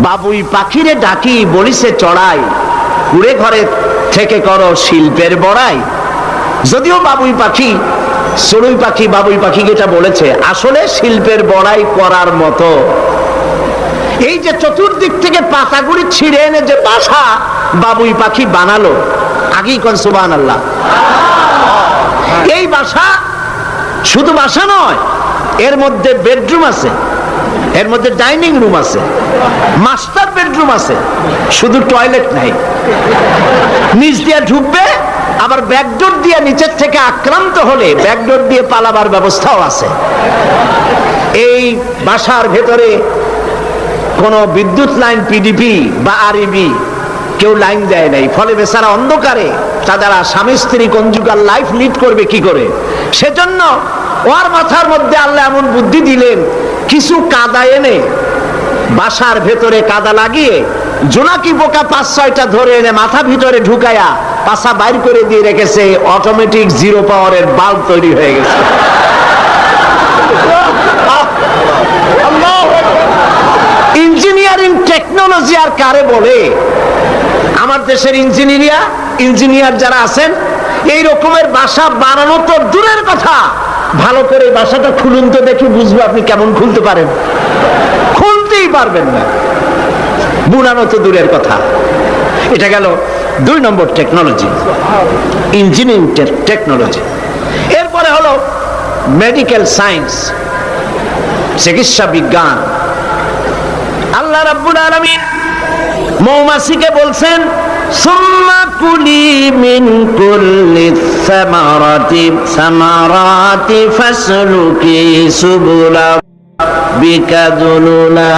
বাবুই পাখিরে ডাকি বলিছে চড়াই, কুড়ে ঘরে থেকে করো শিল্পের বড়াই। যদিও বাবুই পাখি, চড়ুই পাখি বাবুই পাখিকে এটা বলেছে, আসলে শিল্পের বড়াই করার মতো। এই যে চতুর্দিক থেকে পাতাগুলি ছিঁড়ে এনে যে বাসা বাবুই পাখি বানালো, আগেই কোন সুবহানাল্লাহ। এই বাসা শুধু বাসা নয়, এর মধ্যে বেডরুম আছে, এর মধ্যে ডাইনিং রুম আছে, মাস্টার বেডরুম আছে, শুধু টয়লেট নাই। নিচ দিয়ে ঢুকবে, আবার ব্যাকডোর দিয়ে নিচের থেকে আক্রান্ত হলে ব্যাকডোর দিয়ে পালাবার ব্যবস্থাও আছে। এই বাসার ভেতরে কোন বিদ্যুৎ লাইন পিডিপি বা আরইবি কেউ লাইন দেয় নাই, ফলে বেচারা অন্ধকারে তারা স্বামী স্ত্রী কনজুগাল লাইফ লিড করবে কি করে। সেজন্য ওর মাথার মধ্যে আল্লাহ এমন বুদ্ধি দিলেন, কিছু কাদা এনে বাসার ভেতরে কাদা লাগিয়ে জোনাকি পোকা 5-6টা ধরে এনে মাথা ভিতরে ঢুকায়া পাছা বাইর করে দিয়ে রেখেছে। অটোমেটিক জিরো পাওয়ারের বাল্ব তৈরি হয়ে গেছে। ইঞ্জিনিয়ারিং টেকনোলজি আর কারে বলে? আমার দেশের ইঞ্জিনিয়ার যারা আছেন, এই রকমের বাসা বানানো তো দূরের কথা, ভালো করে বাসাটা খুলুন তো দেখি, বুঝবো আপনি কেমন খুলতে পারেন। খুলতেই পারবেন না, বুনানো তো দূরের কথা। এটা গেল 2 নম্বর টেকনোলজি, ইঞ্জিনিয়ারিং টেকনোলজি। এরপরে হলো মেডিকেল সায়েন্স, চিকিৎসা বিজ্ঞান। আল্লাহ রাব্বুল আলামিন মৌমাছিকে বলছেন, সুম্মা কুলি মিন কুল্লি সামারাতি ফাসলুকি সুবুলা বিকা যুলুলা।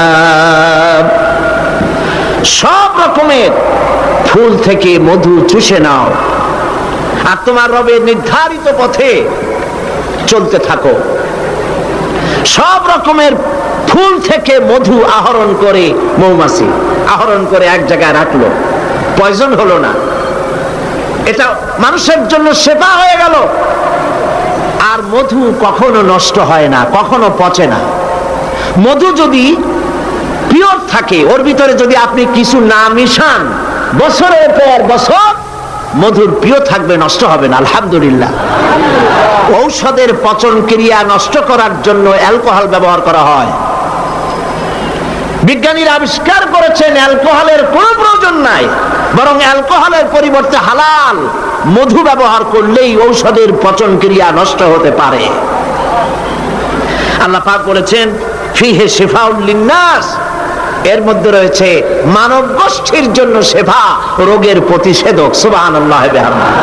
সব রকমের ফুল থেকে মধু চুষে নাও আর তোমার রবের নির্ধারিত পথে চলতে থাকো। সব রকমের ফুল থেকে মধু আহরণ করে মৌমাছি আহরণ করে এক জায়গায় রাখলো, পয়জন হলো না। এটা মানুষের জন্য সেবা হয়ে গেল। আর মধু কখনো নষ্ট হয় না, কখনো পচে না। মধু যদি পিওর থাকে, ওর ভিতরে যদি আপনি কিছু না মিশান, বছরের পর বছর মধুর প্রিয় থাকবে, নষ্ট হবে না। আলহামদুলিল্লাহ। ঔষধের পচন ক্রিয়া নষ্ট করার জন্য অ্যালকোহল ব্যবহার করা হয়। বিজ্ঞানীরা আবিষ্কার করেছেন অ্যালকোহলের কোনো প্রয়োজন নাই, বরং অ্যালকোহলের পরিবর্তে হালাল মধু ব্যবহার করলেই ঔষধের পচন ক্রিয়া নষ্ট হতে পারে। আল্লাহ পাক বলেছেন, ফিহে শিফাউল লিন্নাস, এর মধ্যে রয়েছে মানব গোষ্ঠীর জন্য সেবা, রোগের প্রতিষেধক। সুবহানাল্লাহ বিহামদিহি।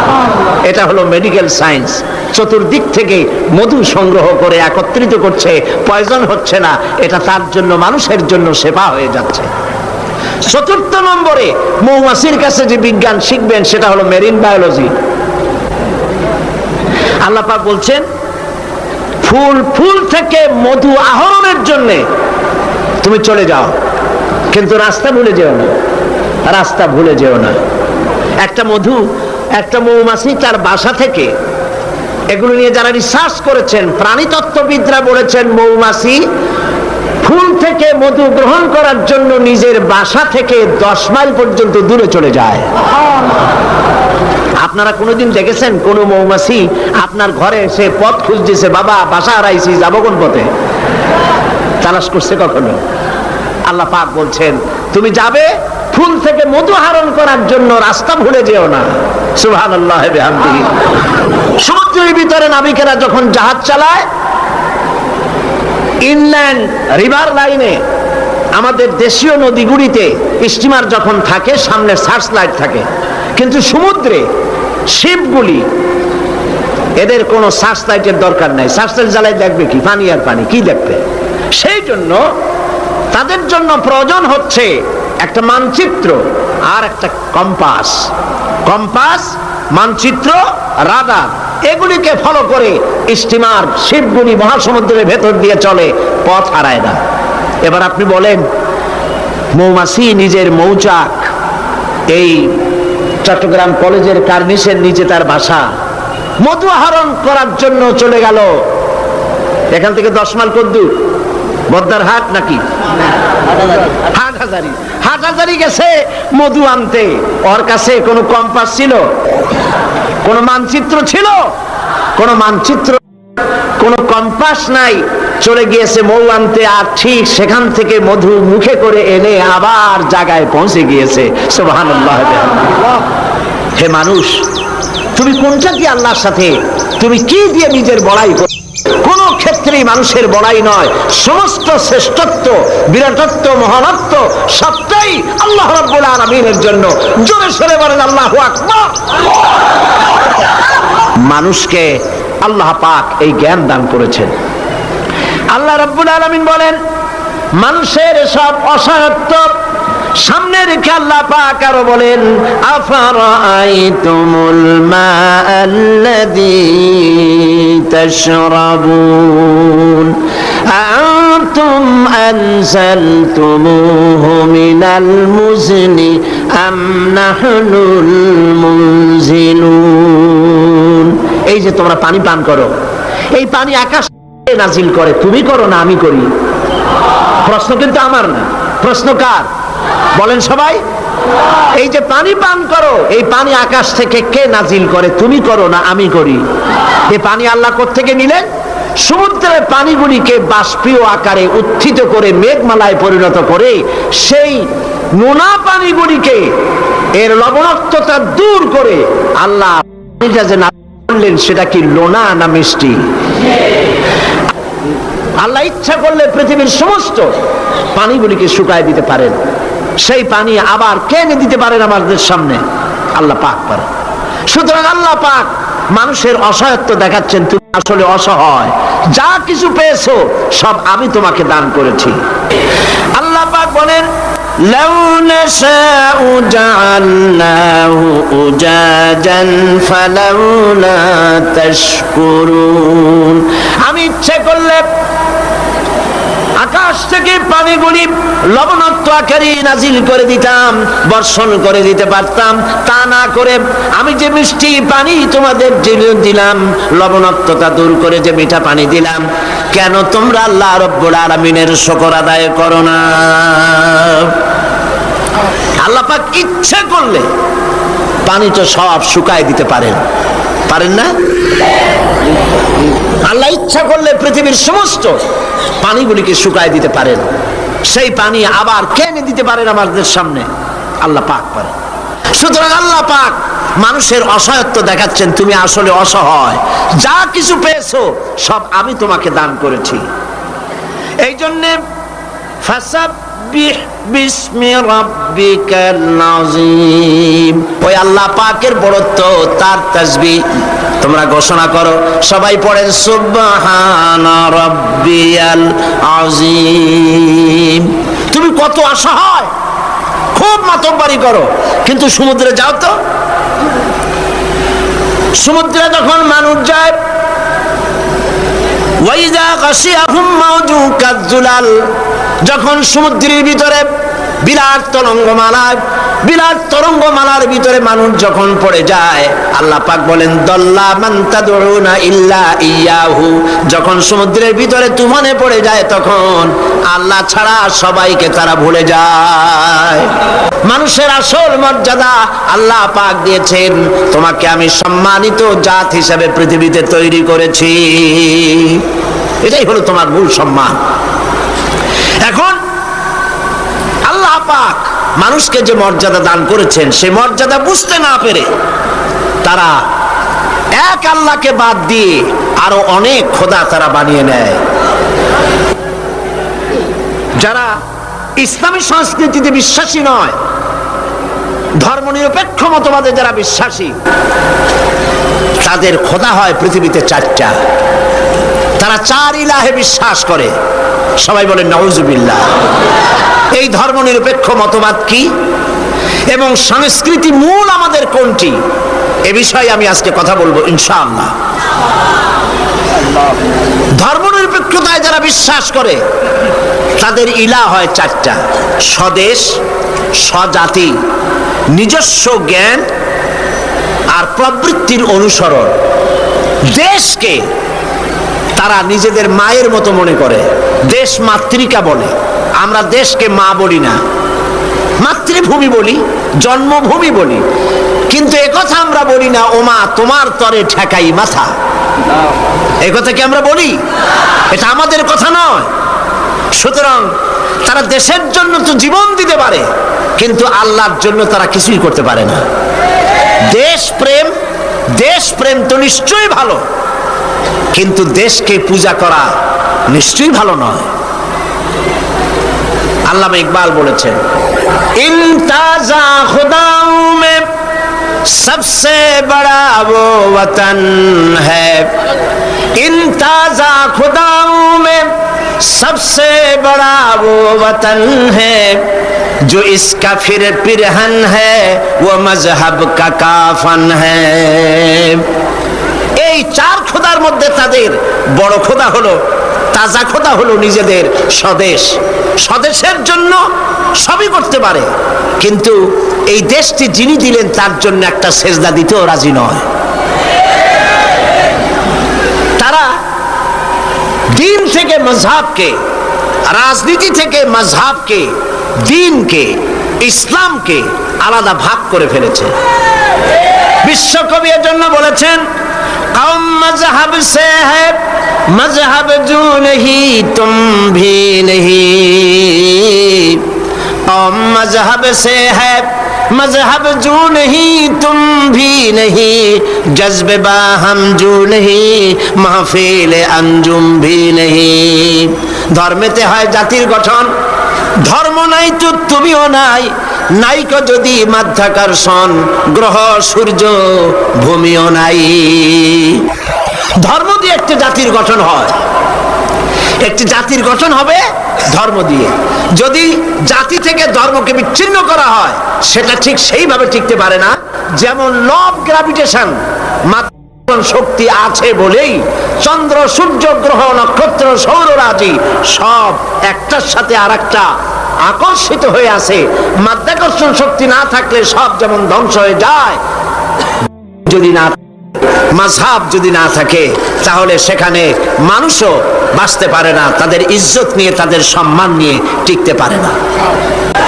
এটা হলো মেডিকেল সায়েন্স। চতুর্দিক থেকে মধু সংগ্রহ করে একত্রিত করছে, পয়জন হচ্ছে না, এটা তার জন্য, মানুষের জন্য সেবা হয়ে যাচ্ছে। 4র্থ নম্বরে মৌমাছির কাছে যে বিজ্ঞান শিখবেন সেটা হলো মেরিন বায়োলজি। আল্লাহ পাক বলছেন, ফুল থেকে মধু আহরণের জন্য তুমি চলে যাও, কিন্তু রাস্তা ভুলে যেও না, রাস্তা ভুলে যেও না। একটা মৌমাছি তার বাসা থেকে, এগুলো নিয়ে যারা রিসার্চ করেছেন, প্রাণীতত্ত্ববিদরা বলেছেন, মৌমাছি ফুল থেকে মধু গ্রহণ করার জন্য নিজের বাসা থেকে 10 মাইল পর্যন্ত দূরে চলে যায়। আপনারা কোনোদিন দেখেছেন কোন মৌমাছি আপনার ঘরে এসে পথ খুঁজতেছে, বাবা বাসা হারাইছি, যাবো কোন পথে, তালাশ করছে কখনো? আল্লাহ পাক বলছেন, তুমি যাবে ফুল থেকে মধু আহরণ করার জন্য, রাস্তা ভুলে যেও না। সুবহানাল্লাহ বিহামদিহি। সমুদ্রের ভিতরে নাবিকেরা যখন জাহাজ চালায়, ইনল্যান্ড রিভার লাইনে, আমাদের দেশীয় নদীগুলিতে স্টিমার যখন থাকে, সামনে সার্চ লাইট থাকে, কিন্তু সমুদ্রে শিপগুলি, এদের কোনো সার্চ লাইটের দরকার নাই। সার্চ লাইট জ্বালাই দেখবে কি? পানি আর পানি, কি দেখবে? সেই জন্য তাদের জন্য প্রয়োজন হচ্ছে একটা মানচিত্র আর একটা কম্পাস। কম্পাস, মানচিত্র, রাডার, এগুলিকে ফলো করে স্টিমার শিপগুলি মহাসমুদ্রের ভেতর দিয়ে চলে, পথ হারায় না। এবার আপনি বলেন, মৌমাছি নিজের মৌচাক, এই চট্টগ্রাম কলেজের কার্নিশের নিচে তার বাসা, মধু আহরণ করার জন্য চলে গেল। এখান থেকে 10 মাইল কত দূর? বদ্দার হাট নাকি হাটহাজারি, হাটহাজারি গেছে মধু আনতে। ওর কাছে কোনো কম্পাস ছিল, কোনো মানচিত্র ছিল? কোনো মানচিত্র, কোনো কম্পাস নাই। চলে গিয়েছে মৌ আনতে, আর ঠিক সেখান থেকে মধু মুখে করে এনে আবার জায়গায় পৌঁছে গিয়েছে। সুবহানাল্লাহ। হে মানুষ, তুমি কোনটা দিয়ে আল্লাহর সাথে, তুমি কি দিয়ে নিজের বড়াই করো? কোন ক্ষেত্রেই মানুষের বড়াই নয়, সমস্ত শ্রেষ্ঠত্ব, বিরাটত্ব, মহানত্ব সবটাই আল্লাহ রাব্বুল আলামিনের জন্য। জোরে সরে বলেন আল্লাহু আকবার। মানুষকে আল্লাহ পাক এই জ্ঞান দান করেছেন। আল্লাহ রাব্বুল আলামিন বলেন, মানুষের সব অসহায়ত্ব সামনে রেখে আল্লাহ পাক আরো বলেন, আফারাআইতুমুল মাআল্লাযী তাশরাবুন আনতুম আনজালতুমুহু মিনাল মুজনি আম নাহনুল মুনজিলুন। এই যে তোমরা পানি পান করো, এই পানি আকাশ থেকে নাজিল করে, তুমি করো না আমি করি? প্রশ্ন কিন্তু আমার না, প্রশ্ন কার? বলেন সবাই। এই যে পানি পান করো, এই পানি আকাশ থেকে কে নাজিল করে? তুমি করো না আমি করি? এই পানি আল্লাহ কোত্থেকে নিলেন? সমুদ্রের পানিগুলিকে বাষ্পীয় আকারে উত্থিত করে মেঘমালায় পরিণত করে সেই নোনা পানিগুলিকে এর লবণাক্ততা দূর করে আল্লাহ পানিটা যে না করলেন, সেটা কি লোনা না মিষ্টি? আল্লাহ ইচ্ছা করলে পৃথিবীর সমস্ত পানিগুলিকে শুকায় দিতে পারেন। সেই পানি আবার কে এনে দিতে পারেন আমাদের সামনে? আল্লাহ পাক পারেন। সুতরাং আল্লাহ পাক মানুষের অসহায়ত্ব দেখাচ্ছেন, তুমি আসলে অসহায়, যা কিছু পেয়েছো সব আমি তোমাকে দান করেছি। আল্লাহ পাক বলেন, লাউ নাশাউ জাআলনাহু উজাজান ফালাউলা তাশকুরুন। আমি ইচ্ছে করলে আকাশ থেকে পানিগুলি লবণাক্ত আকারে নাজিল করে দিতাম, বর্ষণ করে দিতে পারতাম। তা না করে আমি যে মিষ্টি পানি তোমাদের দিলাম, লবণাক্ততা দূর করে যে মিঠা পানি দিলাম, কেন তোমরা আল্লাহ রাব্বুল আলামিনের শুকর আদায় করো না? আল্লাহ পাক ইচ্ছে করলে পানি তো সব শুকায় দিতে পারেন, পারেন না? আল্লাহ ইচ্ছা করলে পৃথিবীর সমস্ত পানিগুলিকে শুকায় দিতে পারেন। সেই পানি আবার কে এনে দিতে পারেন আমাদের সামনে? আল্লাহ পাক পারেন। সুতরাং আল্লাহ পাক মানুষের অসহায়ত্ব দেখাচ্ছেন, তুমি আসলে অসহায়, যা কিছু পেয়েছো সব আমি তোমাকে দান করেছি। এই জন্যে ফাসাব্বিহ বিসমি রাব্বিকাল আযীম, ওই আল্লাহ পাকের বড়ত্ব, তার তাসবিহ তোমরা ঘোষণা করো। সবাই পড়েন সুবহানা রাব্বিয়াল আযীম। তুমি কত অসহায়, খুব মাতব্বরি করো, কিন্তু সমুদ্রে যাও তো। সমুদ্রে যখন মানুষ যায়, ওয়াইযা গাশিয়াহুম মাওজুন কাযুলাল, যখন সমুদ্রের ভিতরে বিরাট তরঙ্গমালার ভিতরে মানুষ যখন পড়ে যায়, আল্লাহ পাক বলেন, দল্লা মান তাদউনা ইল্লা ইয়াহু। যখন সমুদ্রের ভিতরে তুফানে পড়ে যায়, তখন আল্লাহ ছাড়া সবাইকে তারা ভুলে যায়। মানুষের আসল মর্যাদা আল্লাহ পাক দিয়েছেন, তোমাকে আমি সম্মানিত জাত হিসেবে পৃথিবীতে তৈরি করেছি, এটাই হলো তোমার মূল সম্মান। এখন আল্লাহ পাক মানুষকে যে মর্যাদা দান করেছেন, সেই মর্যাদা বুঝতে না পেরে তারা এক আল্লাহকে বাদ দিয়ে আরো অনেক খোদা তারা বানিয়ে নেয়। যারা ইসলামী সংস্কৃতিতে বিশ্বাসী নয়, ধর্মনিরপেক্ষ মতবাদে যারা বিশ্বাসী, তাদের খোদা হয় পৃথিবীতে চারটা। তারা চার ইলাহে বিশ্বাস করে। সবাই বলেন নাউজুবিল্লাহ। এই ধর্মনিরপেক্ষ মতবাদ কি এবং সংস্কৃতি মূল আমাদের কোনটি, এ বিষয়ে আমি আজকে কথা বলবো ইনশাআল্লাহ। ধর্মনিরপেক্ষতায় যারা বিশ্বাস করে, তাদের ইলাহ হয় চারটা: স্বদেশ, স্বজাতি, নিজস্ব জ্ঞান আর প্রবৃত্তির অনুসরণ। দেশকে তারা নিজেদের মায়ের মতো মনে করে, দেশ মাতৃকা বলে, আমরা দেশকে মা বলি না, মাতৃভূমি বলি, জন্মভূমি বলি, কিন্তু একথা আমরা বলি না ও মা তোমার তরে ঠেকাই মাথা। এই কথা কি আমরা বলি? এটা আমাদের কথা নয়। সুতরাং তারা দেশের জন্য তো জীবন দিতে পারে, কিন্তু আল্লাহর জন্য তারা কিছুই করতে পারে না। দেশ প্রেম তো নিশ্চয়ই ভালো, কিন্তু দেশকে পূজা করা নিশ্চয়ই ভালো নয়। আল্লামা ইকবাল বলেছেন, ইনতাজা খুদাও মে सबसे बड़ा वो वतन है, इंताजा खुदाओं में सबसे बड़ा वो वतन है, जो इसका फिर पिरहन है वो मजहब का काफन है। এই চার খোদার মধ্যে তাদের বড় খোদা হলো, তাজা খোদা হলো নিজেদের স্বদেশ। স্বদেশের জন্য সবই করতে পারে, কিন্তু এই দেশটি যিনি দিলেন তার জন্য একটা সেজদা দিতেও রাজি নয়। তারা দিন থেকে মজহাবকে, রাজনীতি থেকে মজহাবকে, দিনকে, ইসলামকে আলাদা ভাগ করে ফেলেছে। বিশ্বকবি এর জন্য বলেছেন, কওম মজহব সে হ্যায় মজহব জু नहीं तुम भी नहीं, कौम मजहब से है मजहब जू नहीं तुम भी नहीं, जज्बे बाहम जू नहीं महफिल अंजुम भी नहीं। ধর্মেতে হয় জাতির গঠন, ধর্ম নাই তো তুমিও নাই, নাইকো যদি মাধ্যাকর্ষণ গ্রহ সূর্য ভূমিও নাই। ধর্ম দিয়ে একটি জাতির গঠন হয়, একটি জাতির গঠন হবে ধর্ম দিয়ে। যদি জাতি থেকে ধর্মকে বিচ্ছিন্ন করা হয়, সেটা ঠিক সেইভাবে টিকতে পারে না। যেমন ল অফ গ্র্যাভিটেশন, মাধ্যাকর্ষণ শক্তি আছে বলেই চন্দ্র, সূর্য, গ্রহ, নক্ষত্র, সৌররাশি সব একটার সাথে আরেকটা আকর্ষিত হয়ে আছে। মাধ্যাকর্ষণ শক্তি না থাকলে সব যেমন ধ্বংস হয়ে যায়, যদি না মাযহাব যদি না থাকে তাহলে সেখানে মানুষও বাঁচতে পারে না, তাদের ইজ্জত নিয়ে, তাদের সম্মান নিয়ে টিকতে পারে না।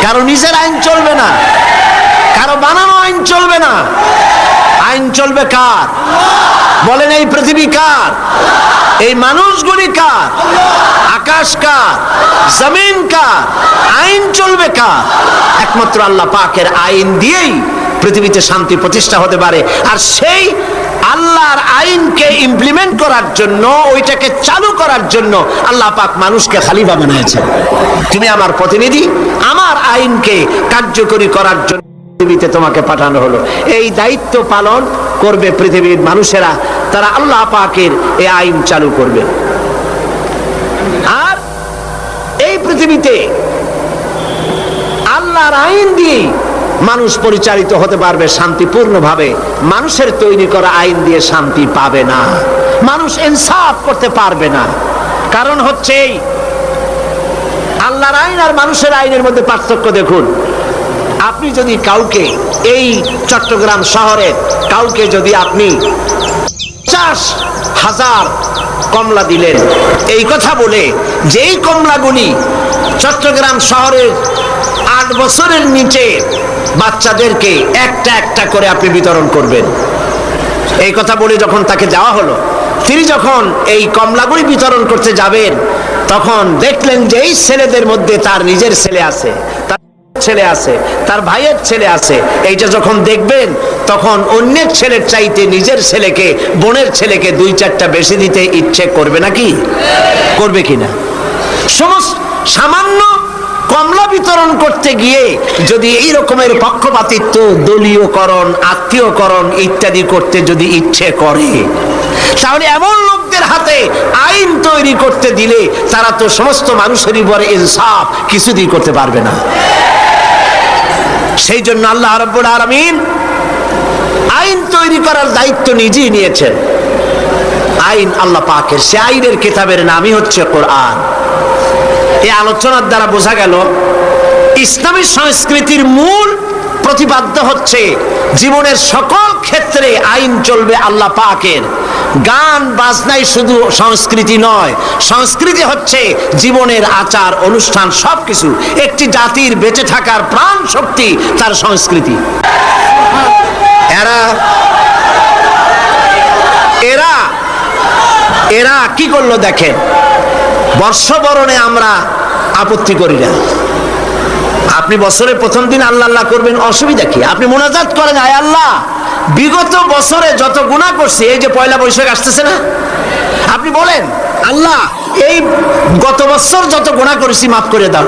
কারো নিজের আইন চলবে না, কারো বানানো আইন চলবে না। আইন চলবে কার? বলেন, এই পৃথিবী কার? এই মানুষগুলি কার? আকাশ কার? জমিন কার? আইন চলবে কার? একমাত্র আল্লাহ পাকের আইন দিয়েই পৃথিবীতে শান্তি প্রতিষ্ঠা হতে পারে। আর সেই আল্লাহর আইনকে ইমপ্লিমেন্ট করার জন্য, ওইটাকে চালু করার জন্য আল্লাহ পাক মানুষকে খলিফা বানিয়েছেন। তুমি আমার প্রতিনিধি, আমার আইনকে কার্যকরী করার জন্য পৃথিবীতে তোমাকে পাঠানো হলো। এই দায়িত্ব পালন করবে পৃথিবীর মানুষেরা, তারা আল্লাহ পাকের এই আইন চালু করবে। আর এই পৃথিবীতে আল্লাহর আইন দিয়ে মানুষ পরিচালিত হতে পারবে শান্তিপূর্ণভাবে। মানুষের তৈরি করা আইন দিয়ে শান্তি পাবে না, মানুষ ইনসাফ করতে পারবে না। কারণ হচ্ছে আল্লাহর আইন আর মানুষের আইনের মধ্যে পার্থক্য দেখুন। আপনি যদি কাউকে, এই চট্টগ্রাম শহরের কাউকে যদি আপনি 50,000 কমলা দিলেন, এই কথা বলে যেই কমলাগুলি চট্টগ্রাম শহরের 8 বছরের নিচে বাচ্চাদেরকে একটা একটা করে আপনি বিতরণ করবেন, এই কথা বলে যখন তাকে যাওয়া হলো, তিনি যখন এই কমলাগুলি বিতরণ করতে যাবেন, তখন দেখলেন যে এই ছেলেদের মধ্যে তার নিজের ছেলে আছে, তার ছেলে আছে, তার ভাইয়ের ছেলে আছে। এইটা যখন দেখবেন, তখন অন্যের ছেলের চাইতে নিজের ছেলেকে, বোনের ছেলেকে 2-4টা বেশি দিতে ইচ্ছে করবে নাকি? করবে কিনা? সামান্য কমলা বিতরণ করতে গিয়ে যদি এই রকমের পক্ষপাতিত্ব, দলীয়করণ, আত্মীয়করণ ইত্যাদি করতে যদি ইচ্ছে করে, তাহলে এমন লোকদের হাতে আইন তৈরি করতে দিলে তারা তো সমস্ত মানুষের উপরে ইনসাফ কিছুদিন করতে পারবে না। সেই জন্য আল্লাহ রাব্বুল আলামিন আইন তৈরি করার দায়িত্ব নিজেই নিয়েছেন। আইন আল্লাহ পাকের, সে আইনের কিতাবের নামই হচ্ছে কোরআন। এই আলোচনার দ্বারা বোঝা গেল ইসলামী সংস্কৃতির মূল প্রতিপাদ্য হচ্ছে জীবনের সকল ক্ষেত্রে আইন চলবে আল্লাহ পাকের, গান বাজনাই শুধু সংস্কৃতি নয়, সংস্কৃতি হচ্ছে জীবনের আচার অনুষ্ঠান, সবকিছু। একটি জাতির বেঁচে থাকার প্রাণ শক্তি তার সংস্কৃতি। এরা এরা কি করলো দেখেন, বর্ষবরণে আমরা আপত্তি করি না। আপনি বছরের প্রথম দিন আল্লাহ আল্লাহ করবেন, অসুবিধা কি? আপনি মুনাজাত করেন, আয় আল্লাহ বিগত বছরে যত গুনাহ করছি, এই যে পয়লা বৈশাখ আসতেছে না, আপনি বলেন আল্লাহ এই গত বছর যত গুনাহ করেছি মাফ করে দাও,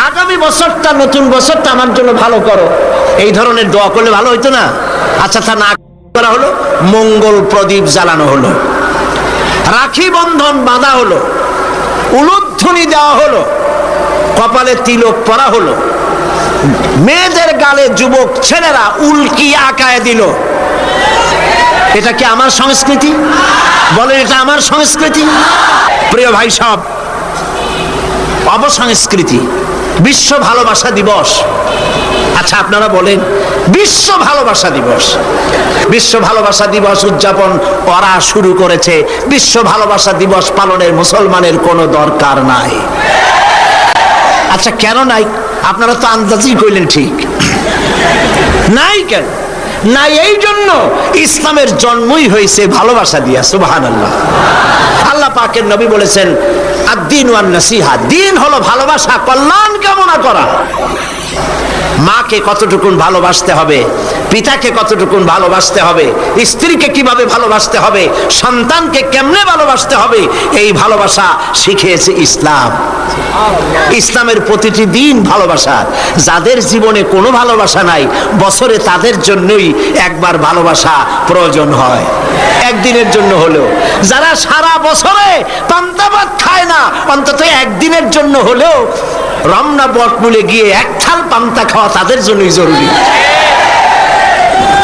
আগামী বছরটা নতুন বছরটা আমার জন্য ভালো করো। এই ধরনের দোয়া করলে ভালো হইতো না? আচ্ছা, তা না করা হলো, মঙ্গল প্রদীপ জ্বালানো হলো, রাখি বন্ধন বাঁধা হলো, উলুধ্বনি দেওয়া হলো, কপালে তিলক পরা হলো, মেয়েদের গালে যুবক ছেলেরা উল্কি আঁকায় দিল। এটা কি আমার সংস্কৃতি? বলেন, এটা আমার সংস্কৃতি? প্রিয় ভাই সব, অপসংস্কৃতি। বিশ্ব ভালোবাসা দিবস। আচ্ছা, আপনারা বলেন, বিশ্ব ভালোবাসা দিবস, বিশ্ব ভালোবাসা দিবস উদযাপন ওরা শুরু করেছে। বিশ্ব ভালোবাসা দিবস পালনের মুসলমানের কোনো দরকার নাই। আচ্ছা, কেন নাই? আপনারা তো আন্দাজই কইলেন, ঠিক নাই। কেন নাই? এই জন্য ইসলামের জন্মই হয়েছে ভালোবাসা দিয়া। সুবহানাল্লাহ। আল্লাহ পাকের নবী বলেছেন, আদ-দীন ওয়ান নাসিহা, দিন হলো ভালোবাসা, কল্যাণ কামনা করা। মাকে কতটুকুন ভালোবাসতে হবে, পিতাকে কতটুকুন ভালোবাসতে হবে, স্ত্রীকে কিভাবে ভালোবাসতে হবে, সন্তানকে কেমনে ভালোবাসতে হবে, এই ভালোবাসা শিখিয়েছে ইসলাম। ইসলামের প্রতিটি দিন ভালোবাসা। যাদের জীবনে কোনো ভালোবাসা নাই, বছরে তাদের জন্যই একবার ভালোবাসা প্রয়োজন হয়, একদিনের জন্য হলেও। যারা সারা বছরে পান্তা ভাত খায় না, অন্তত একদিনের জন্য হলেও রমনা বটমূলে গিয়ে এক থাল পান্তা খাওয়া তাদের জন্যই জরুরি।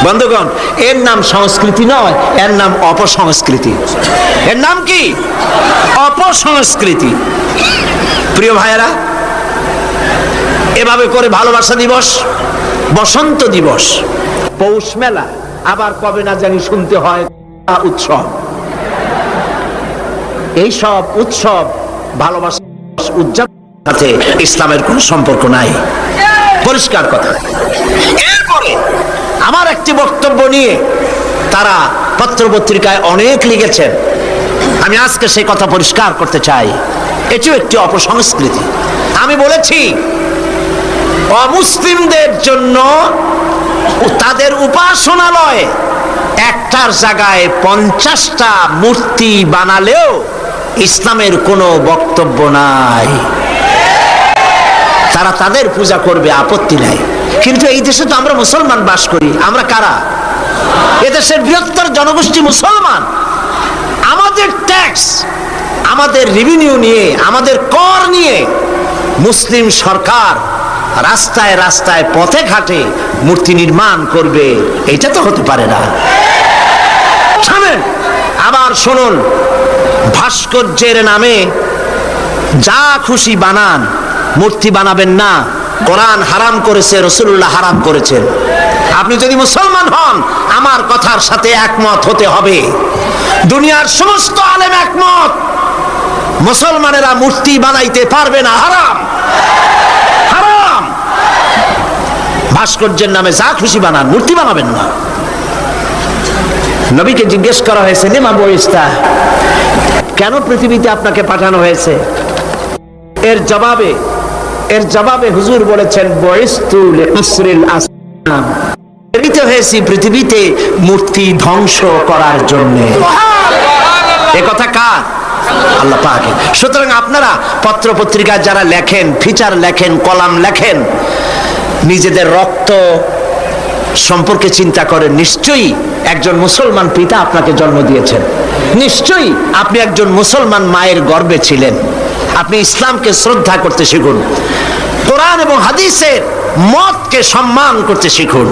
বন্ধুগণ, এর নাম সংস্কৃতি নয়, এর নাম অপসংস্কৃতি। এর নাম কি? অপসংস্কৃতি। প্রিয় ভাইয়েরা, এভাবে করে ভালোবাসা দিবস, বসন্ত দিবস, পৌষ মেলা, আবার কবে না জানি শুনতে হয় উৎসব। এইসব উৎসব ভালোবাসা উদযাপন সাথে ইসলামের কোন সম্পর্ক নাই, পরিষ্কার কথা। এরপরে আমার একটি বক্তব্য নিয়ে তারা পত্রপত্রিকায় অনেক লিখেছেন, আমি আজকে সেই কথা পরিষ্কার করতে চাই। এটিও একটি অপসংস্কৃতি। আমি বলেছি, অমুসলিমদের জন্য তাদের উপাসনালয় একটার জায়গায় 50টা মূর্তি বানালেও ইসলামের কোনো বক্তব্য নাই। তারা তাদের পূজা করবে, আপত্তি নাই। কিন্তু এই দেশে তো আমরা মুসলমান বাস করি। আমরা কারা? এদেশের বৃহত্তর জনগোষ্ঠী মুসলমান। আমাদের ট্যাক্স, আমাদের রেভিনিউ নিয়ে, আমাদের কর নিয়ে মুসলিম সরকার রাস্তায় রাস্তায় পথে ঘাটে মূর্তি নির্মাণ করবে, এটা তো হতে পারে না। শুনুন, আবার শুনুন, ভাস্কর্যের নামে যা খুশি বানান, মূর্তি বানাবেন না। কোরআন হারাম করেছে, রাসূলুল্লাহ হারাম করেছেন। আপনি যদি মুসলমান হন, আমার কথার সাথে একমত হতে হবে। দুনিয়ার সমস্ত আলেম একমত, মুসলমানেরা মূর্তি বানাইতে পারবে না, হারাম, হারাম। ভাস্কর্যের নামে যা খুশি বানান, মূর্তি বানাবেন না। নবীকে জিজ্ঞেস করা হয়েছে, লিমা বুইস্তা, কেন পৃথিবীতে আপনাকে পাঠানো হয়েছে? এর জবাবে হুজুর বলেছেন, বুইস্তু লিকাসরিল আসনাম, প্রেরিত হয়েছি পৃথিবীতে মূর্তি ধ্বংস করার জন্য। এ কথা কার? আল্লাহ পাকের। সুতরাং আপনারা পত্র পত্রিকায় যারা লেখেন, ফিচার লেখেন, কলাম লেখেন, নিজেদের রক্ত সম্পর্কে চিন্তা করেন। নিশ্চয়ই একজন মুসলমান পিতা আপনাকে জন্ম দিয়েছেন, নিশ্চয়ই আপনি একজন মুসলমান মায়ের গর্ভে ছিলেন। আপনি ইসলামকে শ্রদ্ধা করতে শিখুন, কোরআন এবং হাদিসের মতকে সম্মান করতে শিখুন।